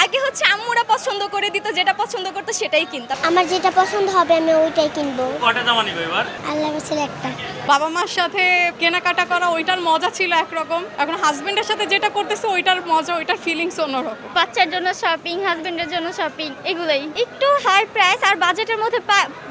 আগে হচ্ছে আম্মুরা পছন্দ করে দিত, যেটা পছন্দ করতো সেটাই কিনতাম। আমার যেটা পছন্দ হবে আমি ওইটাই কিনবো। কয়টা জামা নিবে এবার? আল্লাহ বলছিল একটা। বাবা মার সাথে কেনাকাটা করা ওইটার মজা ছিল একরকম, এখন হাজবেন্ডের সাথে যেটা করতেছে ওইটার মজা, ওইটার ফিলিংস অন্যরকম। বাচ্চার জন্য শপিং, হাজবেন্ডের জন্য শপিং, এগুলোই একটু হাই প্রাইস আর বাজেটের মধ্যে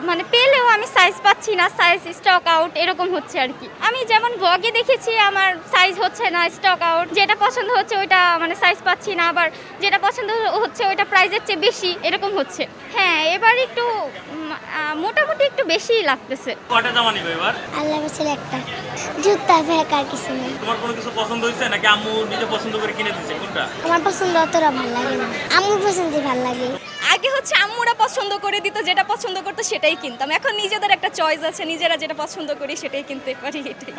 মানে পেলেও আমি সাইজ পাচ্ছি না, সাইজ স্টক আউট এরকম হচ্ছে আর কি। আমি যেমন ব্লগে দেখেছি আমার সাইজ হচ্ছে না, স্টক আউট, যেটা পছন্দ হচ্ছে ওইটা মানে সাইজ পাচ্ছি না, আবার যেটা পছন্দ হচ্ছে ওইটা প্রাইসের চেয়ে বেশি এরকম হচ্ছে। হ্যাঁ, এবার একটু মোটামুটি একটু বেশিই লাগতেছে। কয়টা জামা নিবে এবার? আল্লাহ বলছিল একটা। জুতা ব্যাগ আর কিছু নেই। তোমার কোনো কিছু পছন্দ হয়েছে নাকি আম্মু নিজে পছন্দ করে কিনে দিয়েছে, কোনটা? আমার পছন্দ অতটা ভালো লাগে না, আমার পছন্দই ভালো লাগে। আগে হচ্ছে আম্মুরা পছন্দ করে দিত, যেটা পছন্দ করতো সেটাই কিনতাম। এখন নিজেদের একটা চয়েস আছে, নিজেরা যেটা পছন্দ করি সেটাই কিনতে পারি, এটাই।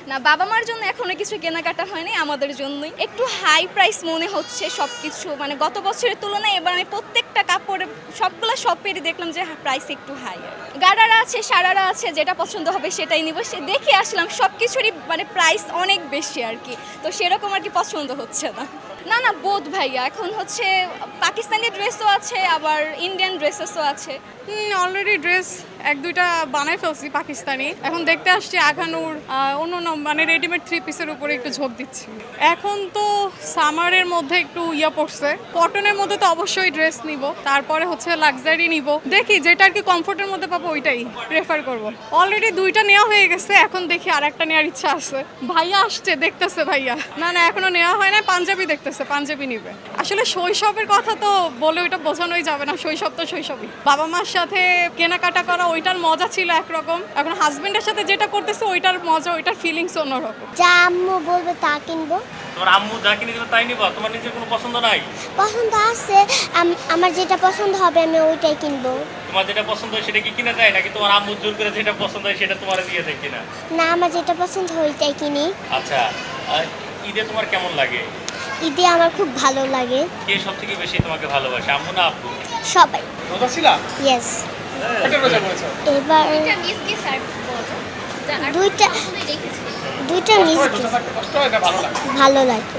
না, বাবা মার জন্য এখনো কিছু কেনাকাটা হয়নি, আমাদের জন্যই একটু হাই প্রাইস মনে হচ্ছে সবকিছু। মানে গত বছরের তুলনায় এবার আমি প্রত্যেকটা কাপড়ে সবগুলো শপেরই দেখলাম যে প্রাইস একটু হাই। গাড়ারা আছে, সারারা আছে, যেটা পছন্দ হবে সেটাই নিব। সে দেখে আসলাম সব কিছুরই মানে প্রাইস অনেক বেশি আর কি, তো সেরকম আর কি পছন্দ হচ্ছে না। না না, বোধ ভাইয়া এখন হচ্ছে পাকিস্তানি ড্রেসও আছে, আবার ইন্ডিয়ান ড্রেসেসও আছে। অলরেডি ড্রেস এক দুইটা বানাই ফেলছি পাকিস্তানি, এখন দেখতে আসছি আঘানুর অন্য মানে রেডিমেড 3 পিসের উপরে একটু ঝোঁক দিচ্ছি। এখন তো সামারের মধ্যে একটু পড়ছে, কটনের মধ্যে তো অবশ্যই ড্রেস নিব, তারপরে হচ্ছে লাক্সারি নিব, দেখি যেটা আর কি কমফোর্টের মধ্যে পাবো ওইটাই প্রেফার করব। অলরেডি 2টা নেওয়া হয়ে গেছে, এখন দেখি আর একটা নেওয়ার ইচ্ছা আছে। ভাইয়া আসছে, দেখতেছে ভাইয়া। না না, এখনো নেওয়া হয় না, পাঞ্জাবি দেখতেছে, পাঞ্জাবি নিবে। আসলে শৈশবের কথা তো বলে ওইটা বোঝানোই যাবে না, শৈশব তো শৈশবই। বাবা মার সাথে কেনাকাটা করা ওইটার মজা ছিল একরকম, এখন হাজবেন্ডের সাথে যেটা করতেছে ওইটার মজা, ওইটার ফিলিংস অন্যরকম। যা আম্মু বলবে তা কিনবো। তোমার আম্মু যা কিনে দিবে তাই নিবা? তোমার নিজের কোনো পছন্দ নাই? পছন্দ আছে, আমার যেটা পছন্দ হবে আমি ওইটাই কিনবো। তোমার যেটা পছন্দ হয় সেটা কি কিনে দেয় নাকি তোমার আম্মু জোর করে যেটা পছন্দ হয় সেটা তোমার দিয়ে দেয় কিনা? না, আমার যেটা পছন্দ হয় ওইটাই কিনি। আচ্ছা, ঈদে তোমার কেমন লাগে? ঈদে আমার খুব ভালো লাগে। কে সবথেকে বেশি তোমাকে ভালোবাসে, আম্মু না আব্বু? সবাই। রোজা ছিলা? ইয়েস। কয়টা রোজা করেছো? এবার দুইটা মিস। রোজা থাকতে কষ্ট হয় না ভালো লাগে? ভালো লাগে।